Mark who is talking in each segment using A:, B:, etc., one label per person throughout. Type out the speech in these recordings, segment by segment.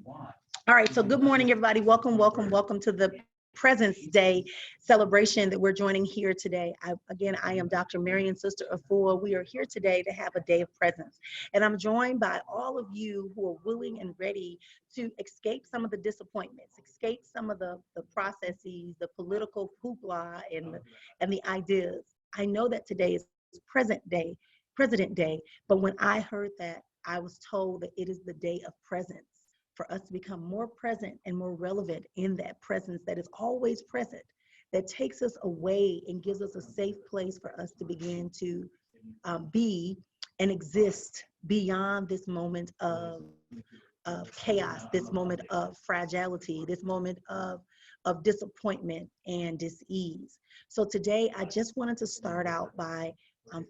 A: All right, so good morning, everybody. Welcome to the Presence Day celebration that we're joining here today. I am Dr. Marrian Sista Efua. We are here today to have a day of presence. And I'm joined by all of you who are willing and ready to escape some of the disappointments, escape some of the processes, the political hoopla, and the ideas. I know that today is President Day, but when I heard that, I was told that it is the day of presence, for us to become more present and more relevant in that presence that is always present, that takes us away and gives us a safe place for us to begin to be and exist beyond this moment of chaos, this moment of fragility, this moment of disappointment and dis-ease. So today, I just wanted to start out by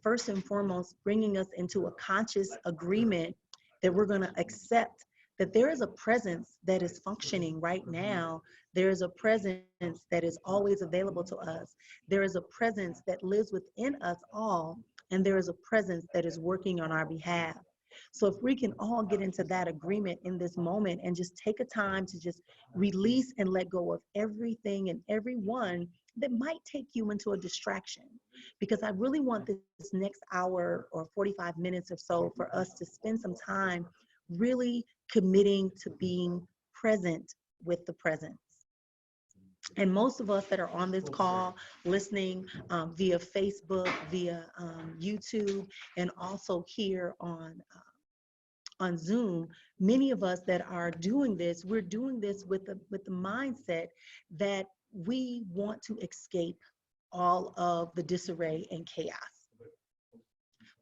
A: first and foremost bringing us into a conscious agreement that we're going to accept that there is a presence that is functioning right now. There is a presence that is always available to us. There is a presence that lives within us all, and there is a presence that is working on our behalf. So if we can all get into that agreement in this moment and just take a time to just release and let go of everything and everyone that might take you into a distraction, because I really want this next hour or 45 minutes or so for us to spend some time really committing to being present with the presence. And most of us that are on this call, listening via Facebook, via YouTube, and also here on Zoom, many of us that are doing this, we're doing this with the mindset that we want to escape all of the disarray and chaos.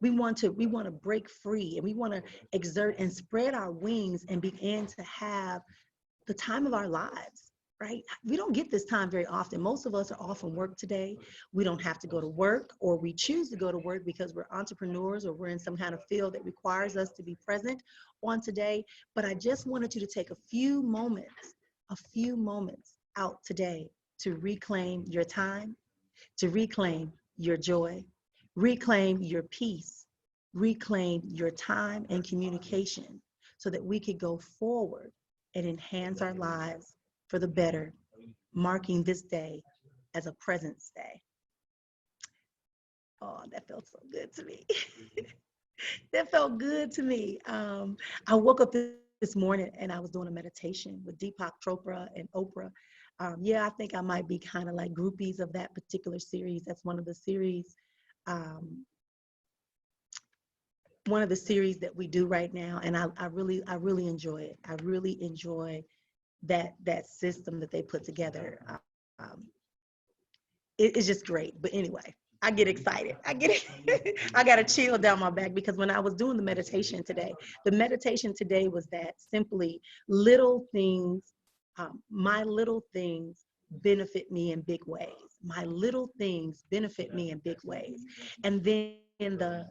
A: We want to break free, and we want to exert and spread our wings and begin to have the time of our lives, right? We don't get this time very often. Most of us are off from work today. We don't have to go to work, or we choose to go to work because we're entrepreneurs or we're in some kind of field that requires us to be present on today. But I just wanted you to take a few moments out today to reclaim your time, to reclaim your joy, reclaim your peace, reclaim your time and communication, so that we could go forward and enhance our lives for the better, marking this day as a Presence Day. Oh, that felt so good to me. That felt good to me. I woke up this morning and I was doing a meditation with Deepak Chopra and Oprah. I think I might be kind of like groupies of that particular series. That's one of the series that we do right now, and I really enjoy it. I really enjoy that system that they put together. It's just great. But anyway, I get excited. I got a chill down my back, because when I was doing the meditation today was that simply little things, my little things benefit me in big ways. My little things benefit me in big ways. And then the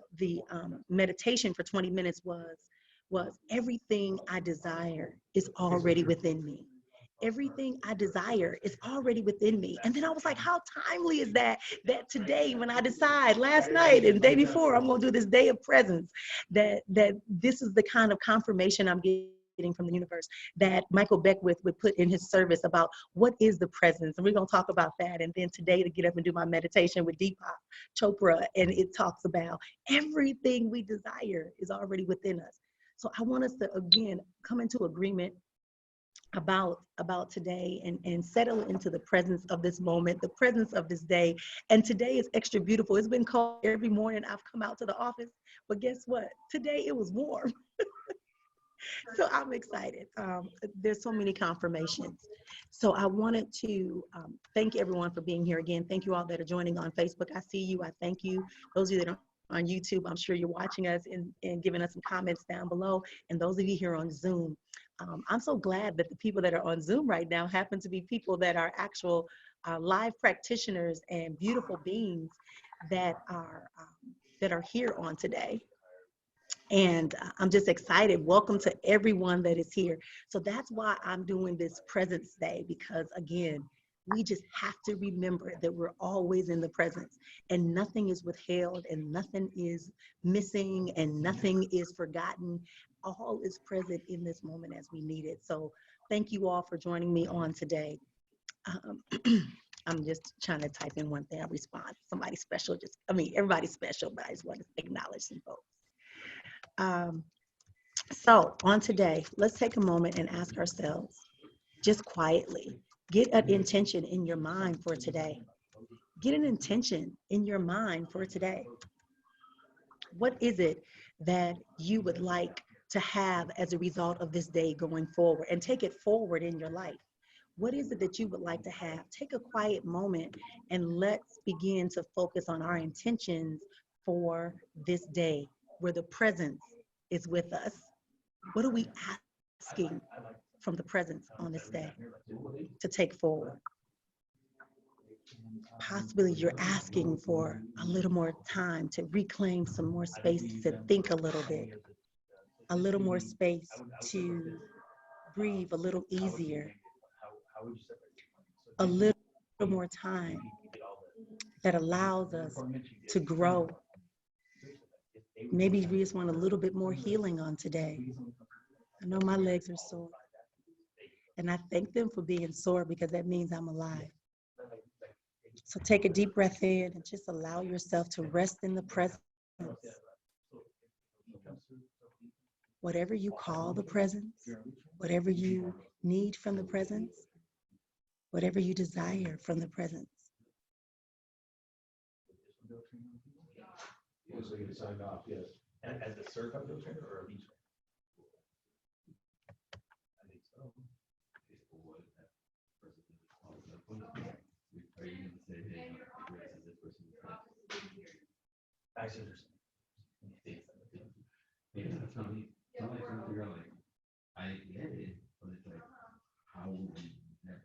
A: meditation for 20 minutes was everything I desire is already within me. Everything I desire is already within me. And then I was like, how timely is that today, when I decide last night and the day before, I'm going to do this day of presence, that this is the kind of confirmation I'm getting from the universe that Michael Beckwith would put in his service about what is the presence. And we're going to talk about that. And then today, to get up and do my meditation with Deepak Chopra, and it talks about everything we desire is already within us. So I want us to, again, come into agreement about today and settle into the presence of this moment, the presence of this day. And today is extra beautiful. It's been cold every morning. I've come out to the office, but guess what? Today it was warm. So I'm excited. There's so many confirmations. So I wanted to thank everyone for being here again. Thank you all that are joining on Facebook. I see you. I thank you. Those of you that are on YouTube, I'm sure you're watching us and giving us some comments down below. And those of you here on Zoom, I'm so glad that the people that are on Zoom right now happen to be people that are actual live practitioners and beautiful beings that are here on today. And I'm just excited. Welcome to everyone that is here. So that's why I'm doing this Presence Day, because again, We just have to remember that we're always in the presence, and nothing is withheld, and nothing is missing, and nothing is forgotten. All is present in this moment as we need it. So thank you all for joining me on today. Um, I'm just trying to type in one thing. I respond. Somebody special. Everybody's special, but I just want to acknowledge some folks. So on today, let's take a moment and ask ourselves, just quietly, get an intention in your mind for today. Get an intention in your mind for today. What is it that you would like to have as a result of this day going forward, and take it forward in your life? What is it that you would like to have? Take a quiet moment and let's begin to focus on our intentions for this day, where the presence is with us. What are we asking from the presence on this day to take forward? Possibly you're asking for a little more time to reclaim some more space to think a little bit, a little more space to breathe a little easier, a little more time that allows us to grow. Maybe we just want a little bit more healing on today. I know my legs are sore, and I thank them for being sore because that means I'm alive. So take a deep breath in and just allow yourself to rest in the presence. Whatever you call the presence, whatever you need from the presence, whatever you desire from the presence.
B: So you signed off, yes. And as a circumference or a beach? I think so. Are you going to say, hey, this person is actually maybe that's how we figure out, like, I get it, but it's like, how would we never?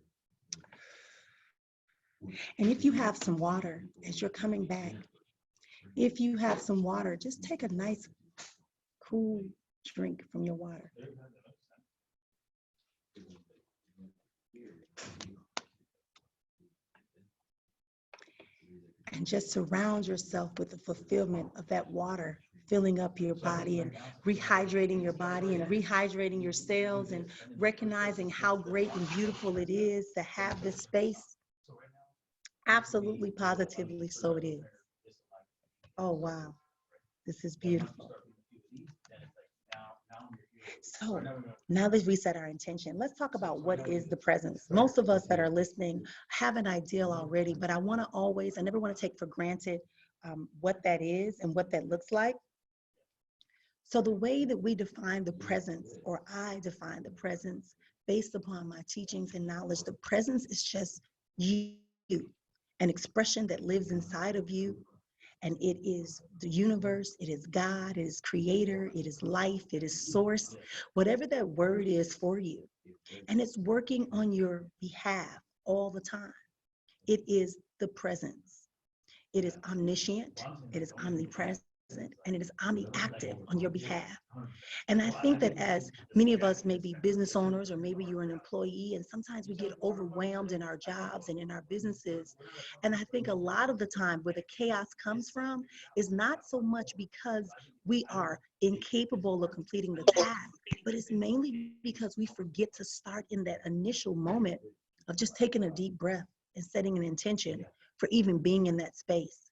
A: And if you have some water as you're coming back, if you have some water, just take a nice, cool drink from your water. And just surround yourself with the fulfillment of that water, filling up your body and rehydrating your body and rehydrating your cells, and recognizing how great and beautiful it is to have this space. Absolutely, positively, so it is. Oh, wow. This is beautiful. So now that we set our intention, let's talk about what is the presence. Most of us that are listening have an ideal already, but I never want to take for granted what that is and what that looks like. So the way that we define the presence, or I define the presence based upon my teachings and knowledge, the presence is just you, an expression that lives inside of you. And it is the universe, it is God, it is creator, it is life, it is source, whatever that word is for you. And it's working on your behalf all the time. It is the presence. It is omniscient, it is omnipresent, and it is omniactive on your behalf. And I think that as many of us may be business owners, or maybe you're an employee, and sometimes we get overwhelmed in our jobs and in our businesses. And I think a lot of the time where the chaos comes from is not so much because we are incapable of completing the task, but it's mainly because we forget to start in that initial moment of just taking a deep breath and setting an intention for even being in that space.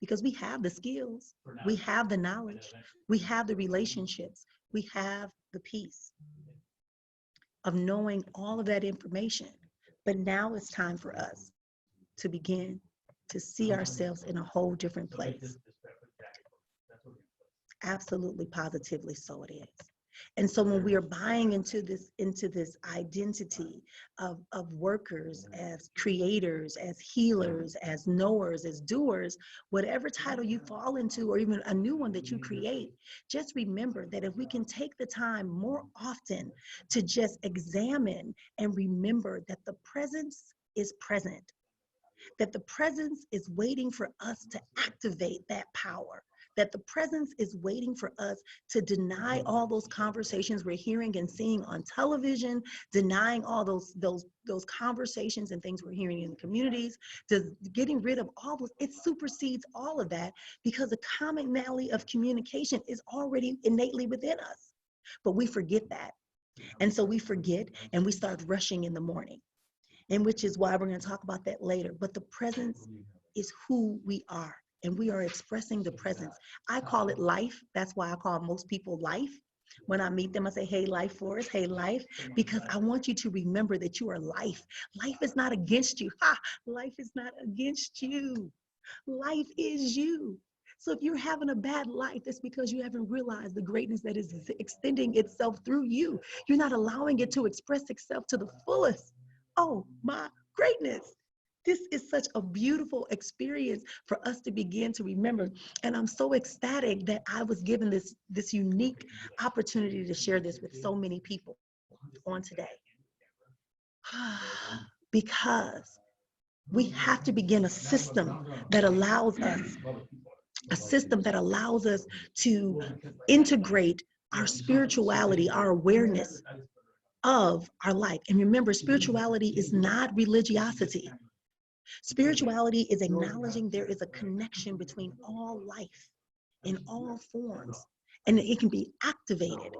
A: Because we have the skills, we have the knowledge, we have the relationships, we have the peace of knowing all of that information. But now it's time for us to begin to see ourselves in a whole different place. Absolutely, positively, so it is. And so when we are buying into this identity of workers as creators, as healers, as knowers, as doers, whatever title you fall into, or even a new one that you create, just remember that if we can take the time more often to just examine and remember that the presence is present, that the presence is waiting for us to activate that power, that the presence is waiting for us to deny all those conversations we're hearing and seeing on television, denying all those conversations and things we're hearing in the communities, just getting rid of all those. It supersedes all of that because the commonality of communication is already innately within us. But we forget that. And so we forget and we start rushing in the morning, and which is why we're going to talk about that later. But the presence is who we are, and we are expressing the presence. I call it life. That's why I call most people life. When I meet them, I say, hey, life force, hey, life, because I want you to remember that you are life. Life is not against you. Ha! Life is not against you. Life is you. So if you're having a bad life, it's because you haven't realized the greatness that is extending itself through you. You're not allowing it to express itself to the fullest. Oh, my greatness. This is such a beautiful experience for us to begin to remember. And I'm so ecstatic that I was given this unique opportunity to share this with so many people on today. Because we have to begin a system that allows us, to integrate our spirituality, our awareness of our life. And remember, spirituality is not religiosity. Spirituality is acknowledging there is a connection between all life in all forms, and it can be activated.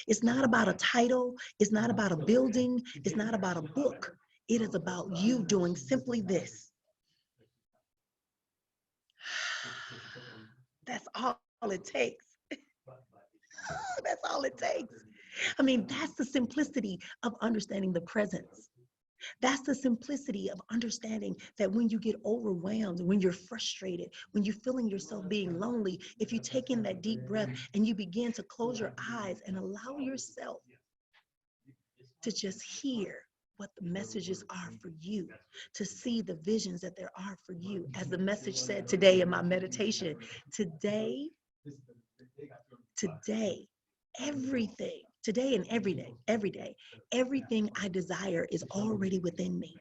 A: It's not about a title, it's not about a building, it's not about a book. It is about you doing simply this. That's all it takes. That's all it takes. I mean, that's the simplicity of understanding the presence. That's the simplicity of understanding that when you get overwhelmed, when you're frustrated, when you're feeling yourself being lonely, if you take in that deep breath and you begin to close your eyes and allow yourself to just hear what the messages are for you, to see the visions that there are for you. As the message said today in my meditation, today, everything, today and every day, everything I desire is already within me.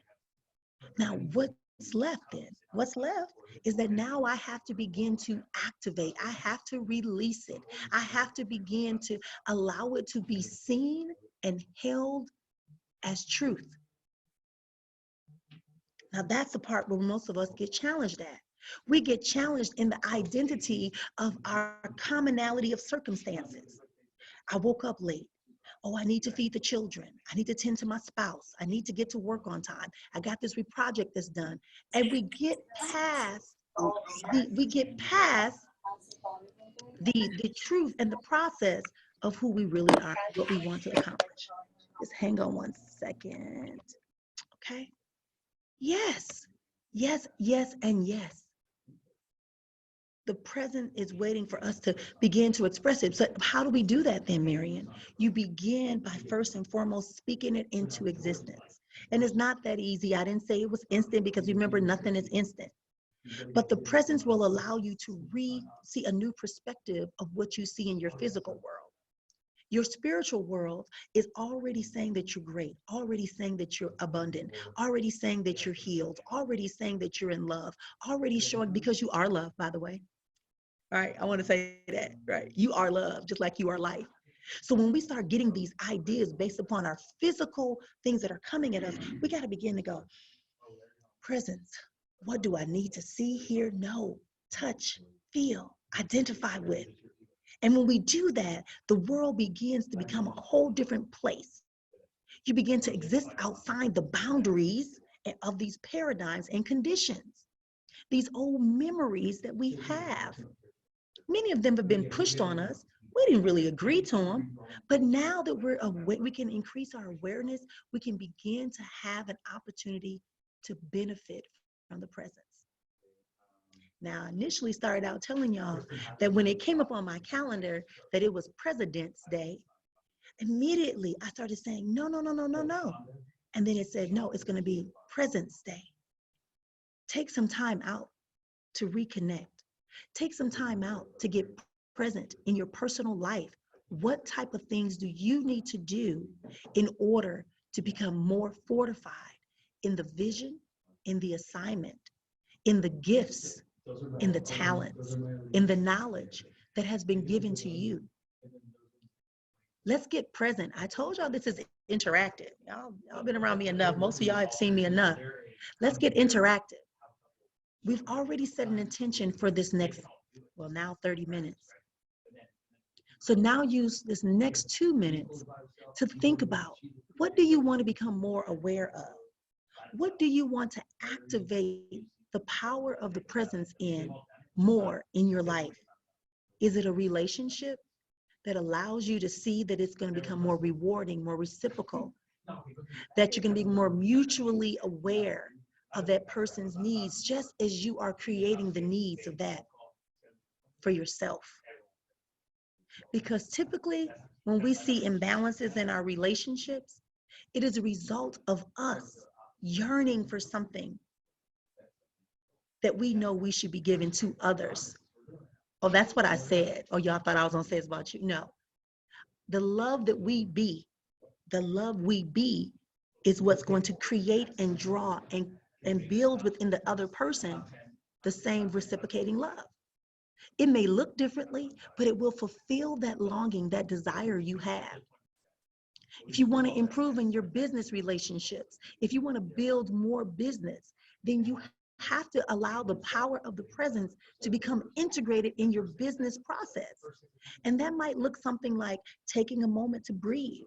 A: Now, what's left then? What's left is that now I have to begin to activate. I have to release it. I have to begin to allow it to be seen and held as truth. Now, that's the part where most of us get challenged at. We get challenged in the identity of our commonality of circumstances. I woke up late. Oh, I need to feed the children. I need to tend to my spouse. I need to get to work on time. I got this project that's done. And we get past the truth and the process of who we really are, what we want to accomplish. Just hang on one second. Okay. Yes, yes, yes, and yes. The present is waiting for us to begin to express it. So how do we do that then, Marrian? You begin by first and foremost speaking it into existence. And it's not that easy. I didn't say it was instant because remember, nothing is instant. But the presence will allow you to see a new perspective of what you see in your physical world. Your spiritual world is already saying that you're great, already saying that you're abundant, already saying that you're healed, already saying that you're in love, already showing, because you are love, by the way. All right, I want to say that, right? You are love, just like you are life. So when we start getting these ideas based upon our physical things that are coming at us, we got to begin to go, presence. What do I need to see, hear, know, touch, feel, identify with? And when we do that, the world begins to become a whole different place. You begin to exist outside the boundaries of these paradigms and conditions, these old memories that we have. Many of them have been pushed on us. We didn't really agree to them. But now that we're aware, we can increase our awareness. We can begin to have an opportunity to benefit from the presence. Now, I initially started out telling y'all that when it came up on my calendar that it was President's Day, immediately I started saying, no, no, no, no, no, no. And then it said, no, it's going to be Presence Day. Take some time out to reconnect. Take some time out to get present in your personal life. What type of things do you need to do in order to become more fortified in the vision, in the assignment, in the gifts in the talents, in the knowledge that has been given to you. Let's get present. I told y'all this is interactive. Y'all been around me enough. Most of y'all have seen me enough. Let's get interactive. We've already set an intention for this next, well, now 30 minutes. So now use this next 2 minutes to think about, what do you want to become more aware of? What do you want to activate the power of the presence in more in your life? Is it a relationship that allows you to see that it's going to become more rewarding, more reciprocal, that you can be more mutually aware of that person's needs, just as you are creating the needs of that for yourself? Because typically, when we see imbalances in our relationships, it is a result of us yearning for something that we know we should be giving to others. Oh, that's what I said. Oh, y'all thought I was gonna say it's about you. No. The love that we be, the love we be is what's going to create and draw and build within the other person the same reciprocating love. It may look differently, but it will fulfill that longing, that desire you have. If you want to improve in your business relationships, if you want to build more business, then you have to allow the power of the presence to become integrated in your business process. And that might look something like taking a moment to breathe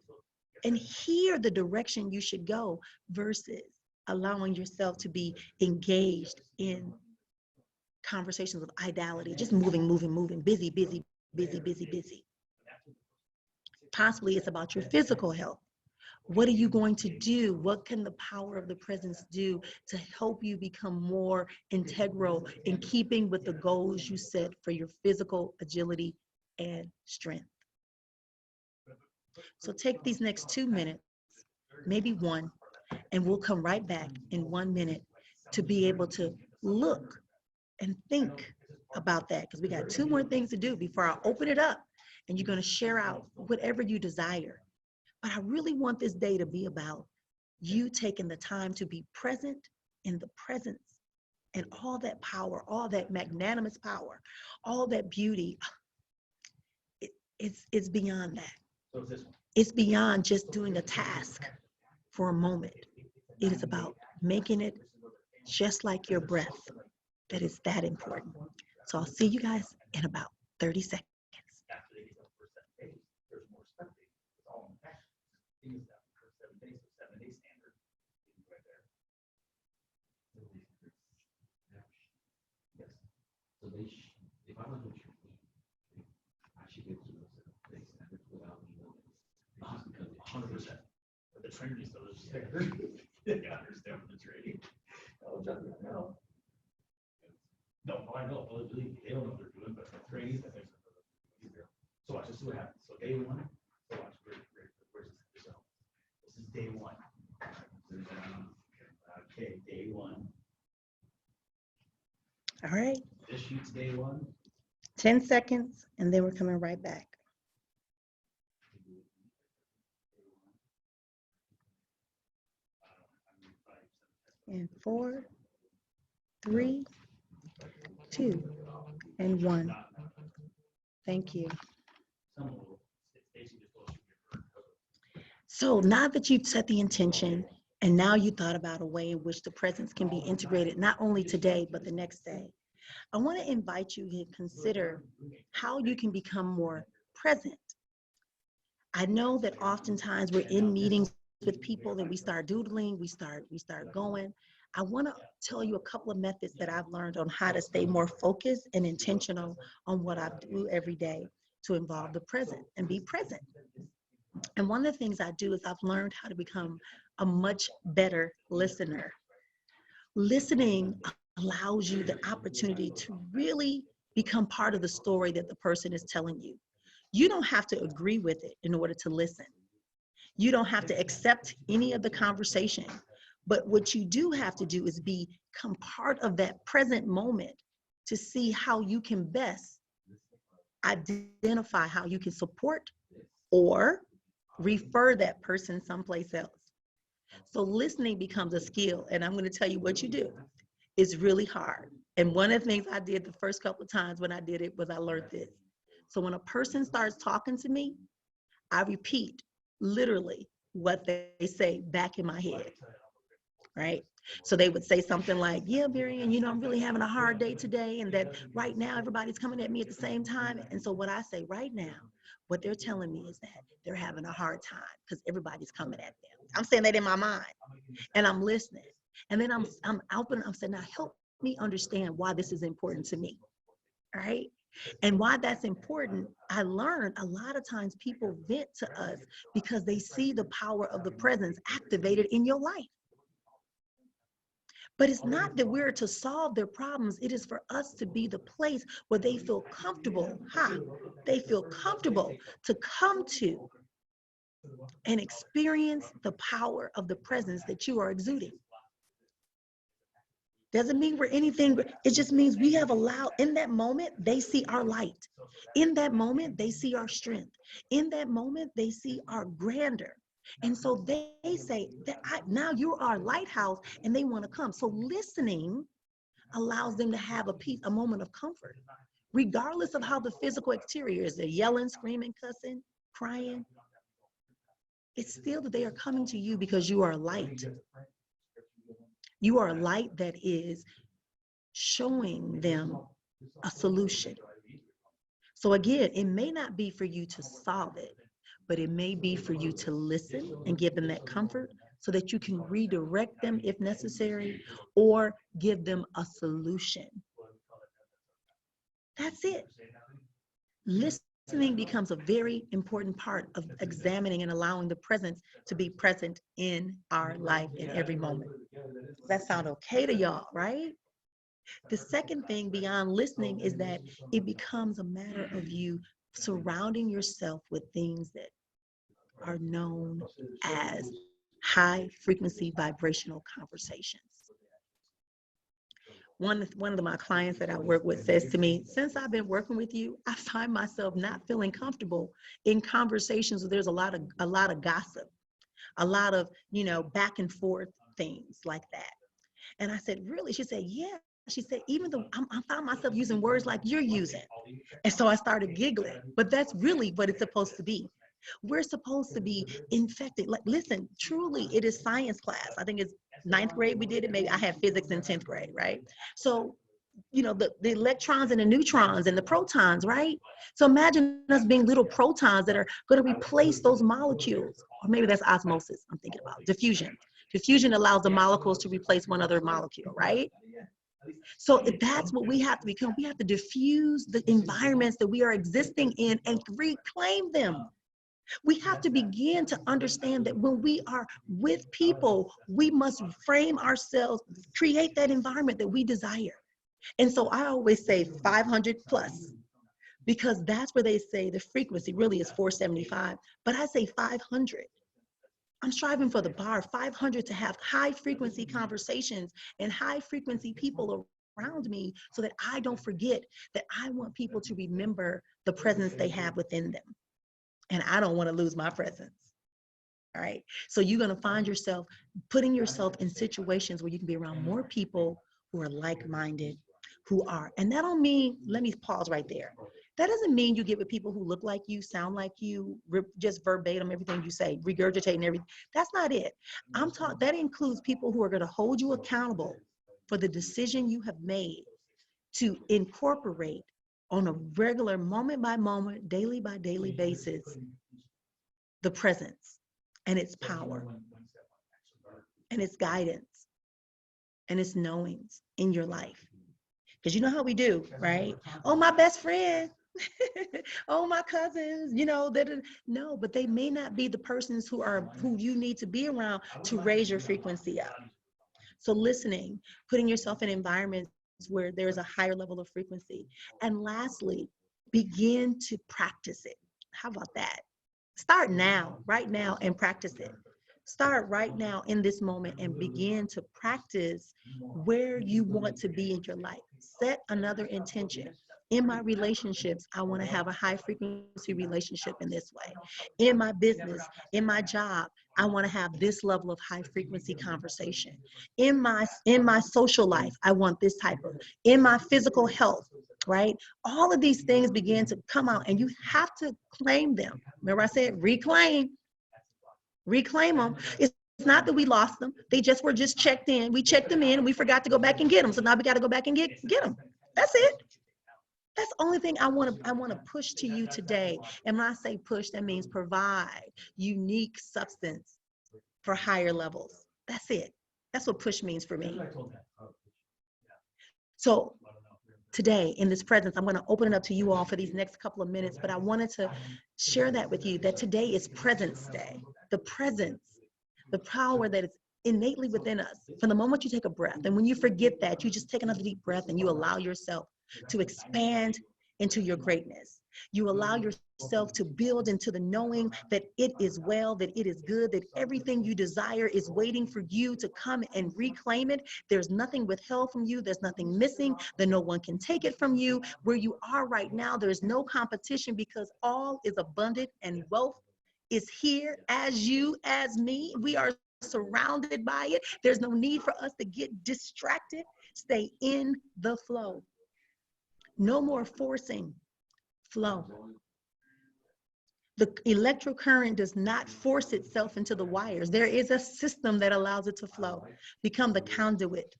A: and hear the direction you should go versus allowing yourself to be engaged in conversations of idality, just moving, busy, busy, busy, busy, busy. Possibly it's about your physical health. What are you going to do? What can the power of the presence do to help you become more integral in keeping with the goals you set for your physical agility and strength? So take these next 2 minutes, maybe one, and we'll come right back in 1 minute to be able to look and think about that, because we got 2 more things to do before I open it up and you're going to share out whatever you desire. But I really want this day to be about you taking the time to be present in the presence and all that power, all that magnanimous power, all that beauty. It's beyond that. It's beyond just doing a task for a moment. It is about making it just like your breath. That is that important. So I'll see you guys in about 30 seconds.
B: So if I was with your I should get to those 7 days standards without me knowing. It's just because
C: 100%. But the training still is just there. They understand the training. No. No, I know. They don't know what they're doing, but the training, I think, easier. So watch, this is what happens. So day one, so watch, where's this? So this is day one. Okay, day one.
A: All right,
C: This sheet's day one.
A: 10 seconds, and then we're coming right back. And 4, 3, 2, and 1. Thank you. So now that you've set the intention, and now you thought about a way in which the presence can be integrated, not only today, but the next day, I want to invite you to consider how you can become more present. I know that oftentimes we're in meetings with people and we start doodling, we start going. I want to tell you a couple of methods that I've learned on how to stay more focused and intentional on what I do every day to involve the present and be present. And one of the things I do is I've learned how to become a much better listener. Listening allows you the opportunity to really become part of the story that the person is telling you. You don't have to agree with it in order to listen. You don't have to accept any of the conversation. But what you do have to do is become part of that present moment to see how you can best identify how you can support or refer that person someplace else. So listening becomes a skill, and I'm going to tell you what you do. It's really hard. And one of the things I did the first couple of times when I did it was I learned this. So when a person starts talking to me, I repeat literally what they say back in my head, right? So they would say something like, yeah, Marian, I'm really having a hard day today. And that right now everybody's coming at me at the same time. And so what I say right now, what they're telling me is that they're having a hard time because everybody's coming at them. I'm saying that in my mind and I'm listening. And then I'm saying, now help me understand why this is important to me. All right. And why that's important, I learned a lot of times people vent to us because they see the power of the presence activated in your life. But it's not that we're to solve their problems. It is for us to be the place where they feel comfortable. They feel comfortable to come to and experience the power of the presence that you are exuding. Doesn't mean we're anything. It just means we have allowed, in that moment, they see our light. In that moment, they see our strength. In that moment, they see our grandeur. And so they say that now you're our lighthouse and they want to come. So listening allows them to have a moment of comfort, regardless of how the physical exterior is. They're yelling, screaming, cussing, crying. It's still that they are coming to you because you are light. You are a light that is showing them a solution. So again, it may not be for you to solve it, but it may be for you to listen and give them that comfort so that you can redirect them if necessary or give them a solution. That's it. Listening becomes a very important part of examining and allowing the presence to be present in our life in every moment. Does that sound okay to y'all, right? The second thing beyond listening is that it becomes a matter of you surrounding yourself with things that are known as high frequency vibrational conversations. One of my clients that I work with says to me, since I've been working with you, I find myself not feeling comfortable in conversations where there's a lot of gossip, a lot of, back and forth things like that. And I said, really? She said, yeah. She said, even though I found myself using words like you're using. And so I started giggling, but that's really what it's supposed to be. We're supposed to be infected. Like, listen, truly, it is science class. I think it's ninth grade we did it. Maybe I had physics in 10th grade, right? So, the electrons and the neutrons and the protons, right? So imagine us being little protons that are going to replace those molecules. Or maybe that's osmosis I'm thinking about, diffusion. Diffusion allows the molecules to replace one other molecule, right? So that's what we have to become. We have to diffuse the environments that we are existing in and reclaim them. We have to begin to understand that when we are with people, we must frame ourselves, create that environment that we desire. And so I always say 500 plus, because that's where they say the frequency really is 475, but I say 500. I'm striving for the bar 500 to have high frequency conversations and high frequency people around me so that I don't forget that I want people to remember the presence they have within them. And I don't want to lose my presence. All right. So you're going to find yourself putting yourself in situations where you can be around more people who are like-minded, and that don't mean, let me pause right there. That doesn't mean you get with people who look like you, sound like you, just verbatim everything you say, regurgitating everything. That's not it. That includes people who are going to hold you accountable for the decision you have made to incorporate on a regular, moment by moment, daily by daily basis, the presence and its power and its guidance and its knowings in your life. Because you know how we do, right? Oh, my best friend. Oh, my cousins, no, but they may not be the persons who you need to be around to raise your frequency up. So listening, putting yourself in environments where there's a higher level of frequency. And lastly, begin to practice it. How about that? Start now, right now, and practice it. Start right now in this moment and begin to practice where you want to be in your life. Set another intention. In my relationships, I want to have a high frequency relationship in this way. In my business, in my job, I want to have this level of high frequency conversation. In my social life, I want this type of, in my physical health, right? All of these things begin to come out and you have to claim them. Remember I said reclaim them. It's not that we lost them. They just were just checked in. We checked them in and we forgot to go back and get them. So now we got to go back and get them. That's it. That's the only thing I want to push to you today. And when I say push, that means provide unique substance for higher levels. That's it. That's what push means for me. So today in this presence, I'm going to open it up to you all for these next couple of minutes, but I wanted to share that with you, that today is Presence Day. The presence, the power that is innately within us. From the moment you take a breath, and when you forget that, you just take another deep breath and you allow yourself to expand into your greatness. You allow yourself to build into the knowing that it is well, that it is good, that everything you desire is waiting for you to come and reclaim it. There's nothing withheld from you. There's nothing missing, that no one can take it from you. Where you are right now, there's no competition because all is abundant and wealth is here as you, as me. We are surrounded by it. There's no need for us to get distracted. Stay in the flow. No more forcing. Flow. The electric current does not force itself into the wires. There is a system that allows it to flow. Become the conduit.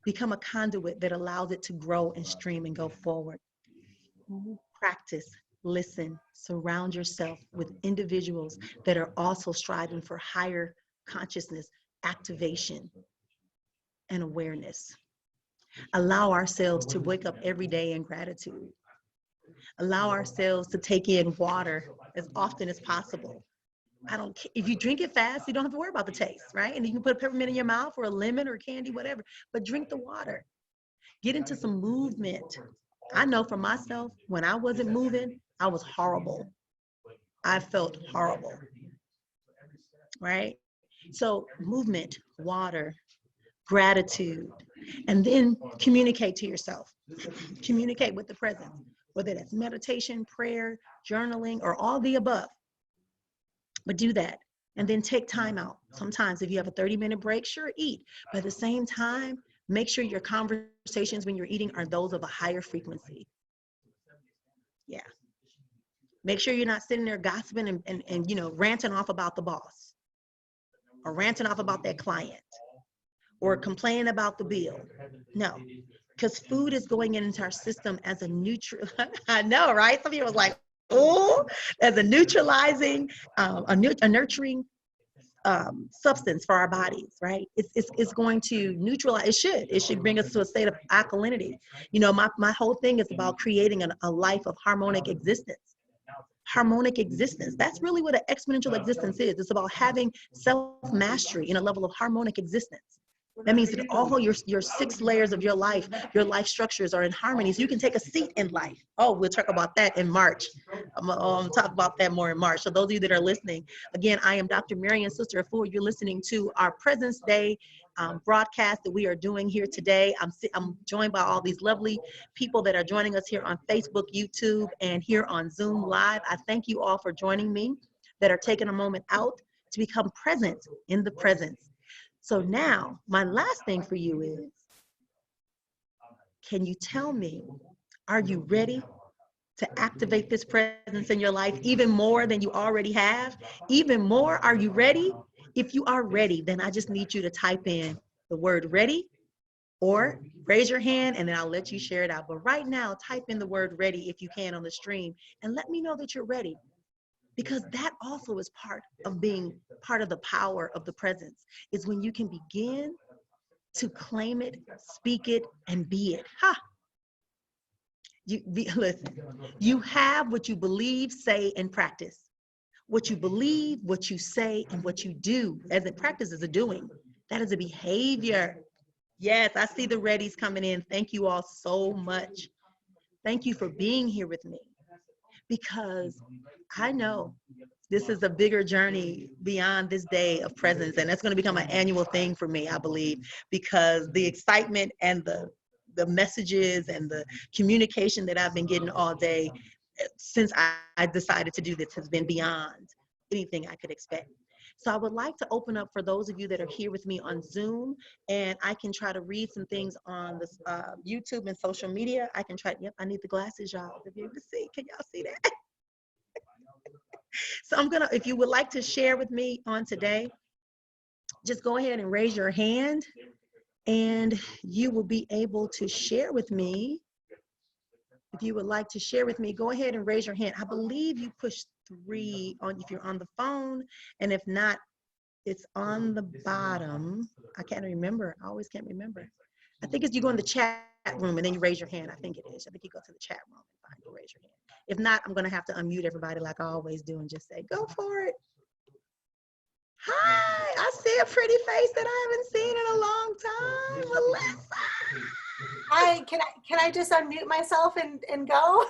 A: Become a conduit that allows it to grow and stream and go forward. Practice, listen, surround yourself with individuals that are also striving for higher consciousness, activation, and awareness. Allow ourselves to wake up every day in gratitude. Allow ourselves to take in water as often as possible. I don't care if you drink it fast, you don't have to worry about the taste, right? And you can put a peppermint in your mouth or a lemon or candy, whatever, but drink the water. Get into some movement. I know for myself, when I wasn't moving, I was horrible. I felt horrible, right? So movement, water, gratitude, and then communicate to yourself. Communicate with the present, whether that's meditation, prayer, journaling, or all the above. But do that. And then take time out. Sometimes if you have a 30-minute break, sure, eat. But at the same time, make sure your conversations when you're eating are those of a higher frequency. Yeah. Make sure you're not sitting there gossiping and you know, ranting off about the boss or ranting off about that client or complaining about the bill. No, because food is going into our system as a neutral. I know, right? Some people was like, oh, as a neutralizing, a nurturing substance for our bodies, right? It's going to neutralize. It should bring us to a state of alkalinity. You know, my whole thing is about creating a life of harmonic existence. Harmonic existence. That's really what an exponential existence is. It's about having self-mastery in a level of harmonic existence. That means that all your 6 layers of your life structures are in harmony. So you can take a seat in life. Oh, we'll talk about that in March. I'm talk about that more in March. So those of you that are listening, again, I am Dr. Marrian Sista Efua. You're listening to our Presence Day broadcast that we are doing here today. I'm joined by all these lovely people that are joining us here on Facebook, YouTube, and here on Zoom Live. I thank you all for joining me, that are taking a moment out to become present in the presence. So now, my last thing for you is, can you tell me, are you ready to activate this presence in your life even more than you already have? Even more, are you ready? If you are ready, then I just need you to type in the word ready or raise your hand and then I'll let you share it out. But right now, type in the word ready if you can on the stream and let me know that you're ready. Because that also is part of being part of the power of the presence, is when you can begin to claim it, speak it, and be it. Listen, you have what you believe, say, and practice. What you believe, what you say, and what you do. As in practice is a doing. That is a behavior. Yes, I see the readies coming in. Thank you all so much. Thank you for being here with me. Because I know this is a bigger journey beyond this day of presence. And that's going to become an annual thing for me, I believe, because the excitement and the messages and the communication that I've been getting all day since I decided to do this has been beyond anything I could expect. So I would like to open up for those of you that are here with me on Zoom, and I can try to read some things on this YouTube and social media. I can try. Yep, I need the glasses, y'all, to be able to see. Can y'all see that? So I'm gonna, if you would like to share with me on today, just go ahead and raise your hand, and you will be able to share with me. If you would like to share with me, go ahead and raise your hand. I believe you push 3 on if you're on the phone, and if not, it's on the bottom. I can't remember. I always can't remember. I think it's you go in the chat room and then you raise your hand. I think it is. I think you go to the chat room and find you raise your hand. If not, I'm gonna have to unmute everybody like I always do and just say, go for it. Hi, I see a pretty face that I haven't seen in a long time. Melissa.
D: Hi, can I just unmute myself and go?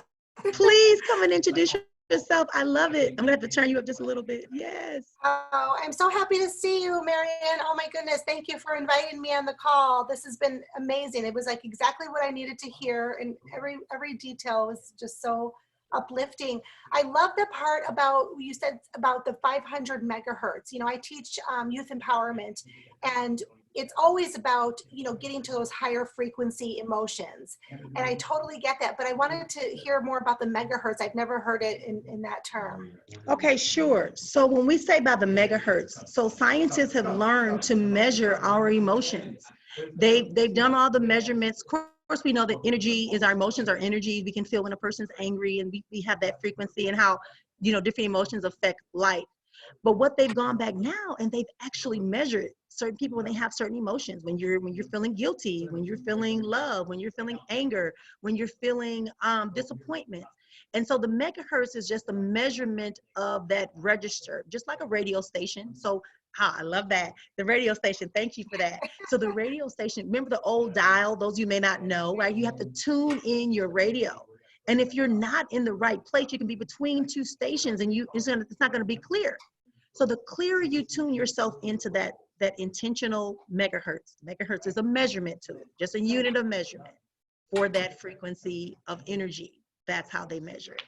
A: Please come and introduce yourself. I love it. I'm gonna have to turn you up just a little bit. Yes.
D: Oh, I'm so happy to see you, Marian. Oh my goodness, thank you for inviting me on the call. This has been amazing. It was like exactly what I needed to hear, and every detail was just so uplifting. I love the part about, you said about the 500 megahertz. You know, I teach youth empowerment, and it's always about, you know, getting to those higher frequency emotions. And I totally get that, but I wanted to hear more about the megahertz. I've never heard it in that term.
A: Okay, sure. So when we say by the megahertz, so scientists have learned to measure our emotions. They've done all the measurements. Of course, we know that energy is our emotions, our energy. We can feel when a person's angry, and we have that frequency, and how, you know, different emotions affect life. But what they've gone back now, and they've actually measured certain people when they have certain emotions, when you're feeling guilty, when you're feeling love, when you're feeling anger, when you're feeling disappointment. And so the megahertz is just a measurement of that register, just like a radio station. So I love that. The radio station, thank you for that. So the radio station, remember the old dial, those of you may not know, right? You have to tune in your radio. And if you're not in the right place, you can be between 2 stations and it's not gonna be clear. So the clearer you tune yourself into that intentional megahertz. Megahertz is a measurement tool, just a unit of measurement for that frequency of energy. That's how they measure it.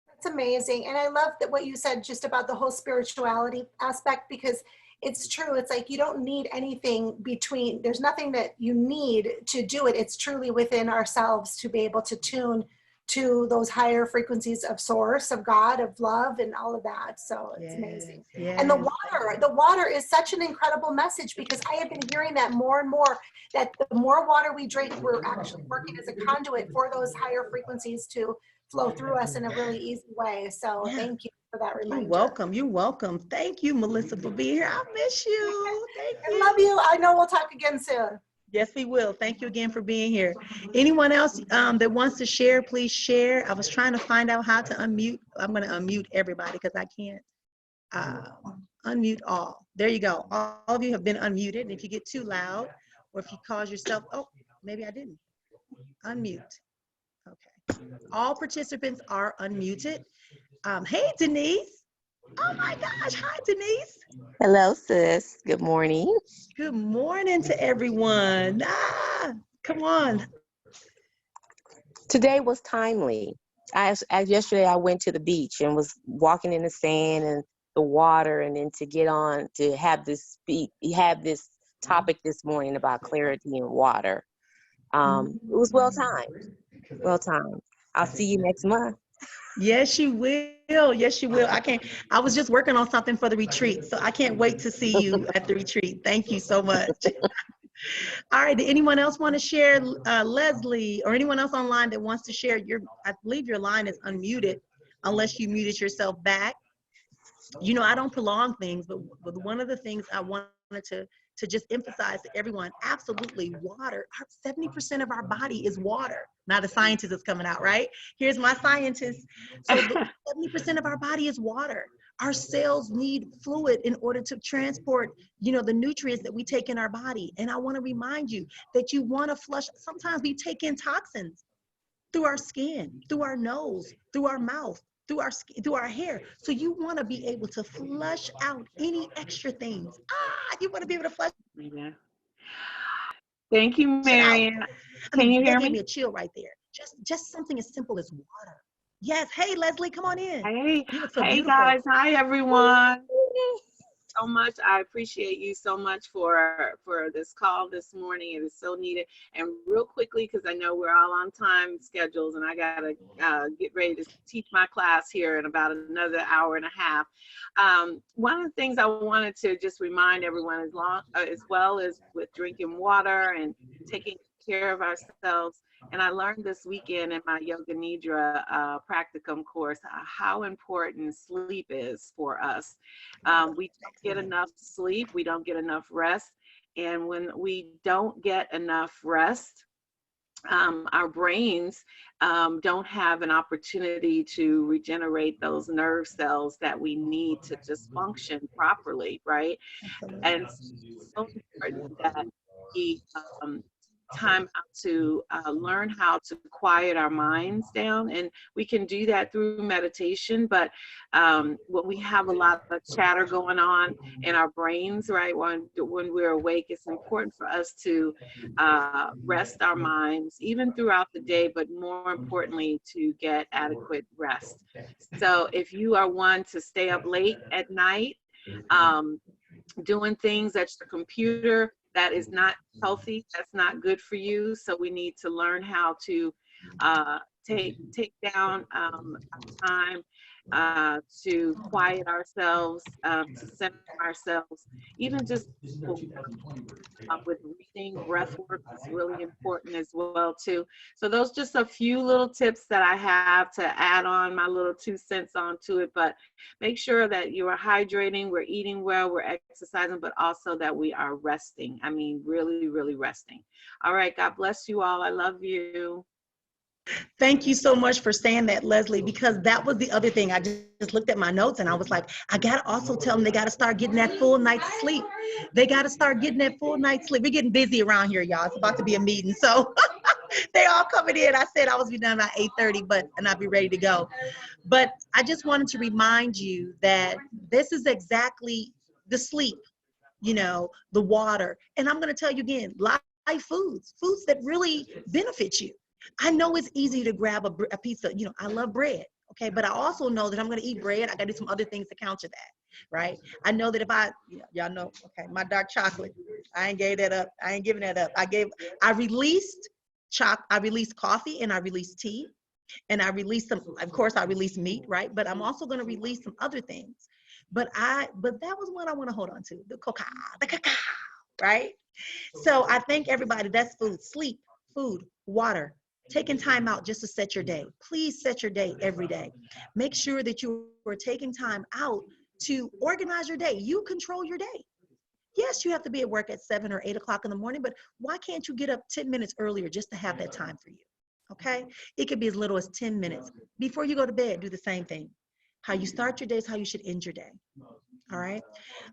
D: That's amazing. And I love that what you said just about the whole spirituality aspect, because it's true. It's like you don't need anything between, there's nothing that you need to do it. It's truly within ourselves to be able to tune to those higher frequencies of source, of God, of love, and all of that. So it's amazing.
A: Yes.
D: And the water is such an incredible message, because I have been hearing that more and more, that the more water we drink, we're actually working as a conduit for those higher frequencies to flow through us in a really easy way. So thank you for that reminder.
A: You're welcome. You're welcome. Thank you, Melissa, for being here. I miss you. Thank you.
D: I love you. I know we'll talk again soon.
A: Yes, we will. Thank you again for being here. Anyone else that wants to share, please share. I was trying to find out how to unmute. I'm going to unmute everybody because I can't unmute all. There you go. All of you have been unmuted. And if you get too loud, or if you cause yourself, oh, maybe I didn't. Unmute. Okay. All participants are unmuted. Hey, Denise. Oh my gosh. Hi, Denise.
E: Hello, sis. Good morning.
A: Good morning to everyone. Come on.
E: Today was timely. Yesterday I went to the beach and was walking in the sand and the water, and then to get on to have this topic this morning about clarity in water. It was well timed. Well timed. I'll see you next month.
A: Yes, you will. Yes, you will. I was just working on something for the retreat, so I can't wait to see you at the retreat. Thank you so much. All right. Did anyone else want to share? Leslie, or anyone else online that wants to share? I believe your line is unmuted unless you muted yourself back. You know, I don't prolong things, but one of the things I wanted to just emphasize to everyone, absolutely, water. 70% of our body is water. Now the scientist is coming out, right? Here's my scientist. So 70% of our body is water. Our cells need fluid in order to transport, you know, the nutrients that we take in our body. And I want to remind you that you want to flush. Sometimes we take in toxins through our skin, through our nose, through our mouth, through our hair. So you want to be able to flush out any extra things. You want to be able to flush.
F: Yeah. Thank you, Marian. Can you hear me?
A: Gave me a chill right there. Just something as simple as water. Yes. Hey, Leslie, come on in.
F: Hey,
A: you look so
F: hey
A: beautiful.
F: guys. Hi, everyone. so much. I appreciate you so much for this call this morning. It is so needed. And real quickly, because I know we're all on time schedules, and I gotta get ready to teach my class here in about another hour and a half. One of the things I wanted to just remind everyone, as well as with drinking water and taking care of ourselves. And I learned this weekend in my Yoga Nidra practicum course how important sleep is for us. We don't get enough sleep, we don't get enough rest. And when we don't get enough rest, our brains don't have an opportunity to regenerate those nerve cells that we need to just function properly, right? And it's so important that we time out to learn how to quiet our minds down. And we can do that through meditation, but when we have a lot of chatter going on in our brains, right, when we're awake, it's important for us to rest our minds even throughout the day, but more importantly, to get adequate rest. So if you are one to stay up late at night, doing things at your computer, that is not healthy, that's not good for you. So we need to learn how to take down time to quiet ourselves, to center ourselves, even just with reading. Breath work is really important as well too. So those just a few little tips that I have to add on my little 2 cents onto it. But make sure that you are hydrating, we're eating well, we're exercising, but also that we are resting. I mean, really, really resting. All right, God bless you all. I love you.
A: Thank you so much for saying that, Leslie, because that was the other thing. I just looked at my notes and I was like, I got to also tell them they got to start getting that full night's sleep. They got to start getting that full night's sleep. We're getting busy around here, y'all. It's about to be a meeting. So they all coming in. I said I was be done by 8:30, and I'll be ready to go. But I just wanted to remind you that this is exactly the sleep, the water. And I'm going to tell you again, live foods that really benefit you. I know it's easy to grab a piece of, I love bread, okay? But I also know that I'm going to eat bread. I got to do some other things to counter that, right? I know that if y'all know, okay, my dark chocolate, I ain't gave that up. I ain't giving that up. I released coffee, and I released tea, and I released some, of course, I released meat, right? But I'm also going to release some other things. But that was what I want to hold on to, the cacao, right? So I thank everybody. That's food, sleep, food, water. Taking time out just to set your day. Please set your day every day. Make sure that you are taking time out to organize your day. You control your day. Yes, you have to be at work at 7 or 8 o'clock in the morning, but why can't you get up 10 minutes earlier just to have that time for you? Okay? It could be as little as 10 minutes. Before you go to bed, do the same thing. How you start your day is how you should end your day. All right?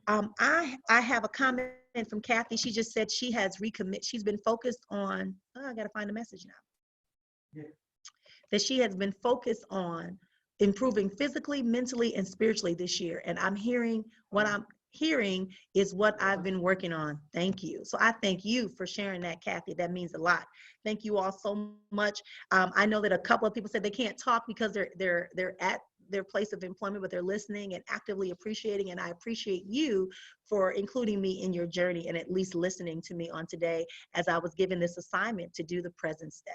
A: I have a comment from Kathy. She just said she has she's been focused on, I got to find the message now. That she has been focused on improving physically, mentally, and spiritually this year. And what I'm hearing is what I've been working on. Thank you. So I thank you for sharing that, Kathy. That means a lot. Thank you all so much. I know that a couple of people said they can't talk because they're at their place of employment, but they're listening and actively appreciating. And I appreciate you for including me in your journey and at least listening to me on today as I was given this assignment to do the Presence Day.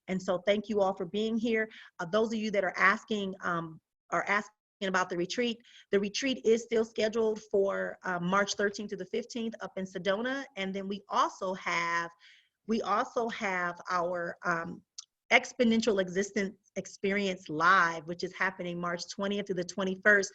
A: And so thank you all for being here. Those of you that are asking about the retreat is still scheduled for March 13th to the 15th up in Sedona. And then we also have our Exponential Existence Experience Live, which is happening March 20th to the 21st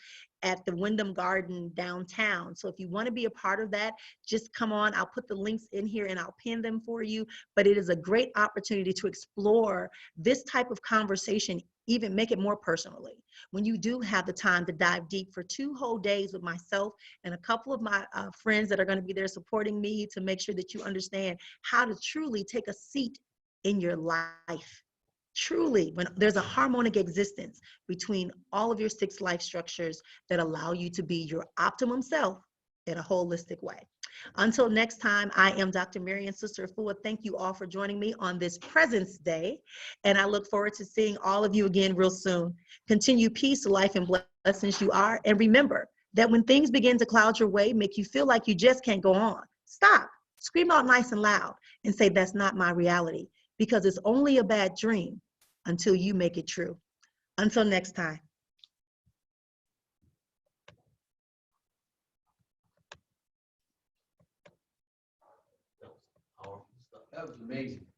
A: at the Wyndham Garden downtown. So if you want to be a part of that, just come on. I'll put the links in here and I'll pin them for you. But it is a great opportunity to explore this type of conversation, even make it more personally. When you do have the time to dive deep for 2 whole days with myself and a couple of my friends that are going to be there supporting me to make sure that you understand how to truly take a seat in your life. Truly, when there's a harmonic existence between all of your 6 life structures that allow you to be your optimum self in a holistic way. Until next time, I am Dr. Marrian Sista Efua. Thank you all for joining me on this Presence Day, and I look forward to seeing all of you again real soon. Continue peace, life, and blessings you are, and remember, that when things begin to cloud your way, make you feel like you just can't go on, stop, scream out nice and loud, and say, that's not my reality, because it's only a bad dream until you make it true. Until next time.
B: That was powerful stuff. That was amazing.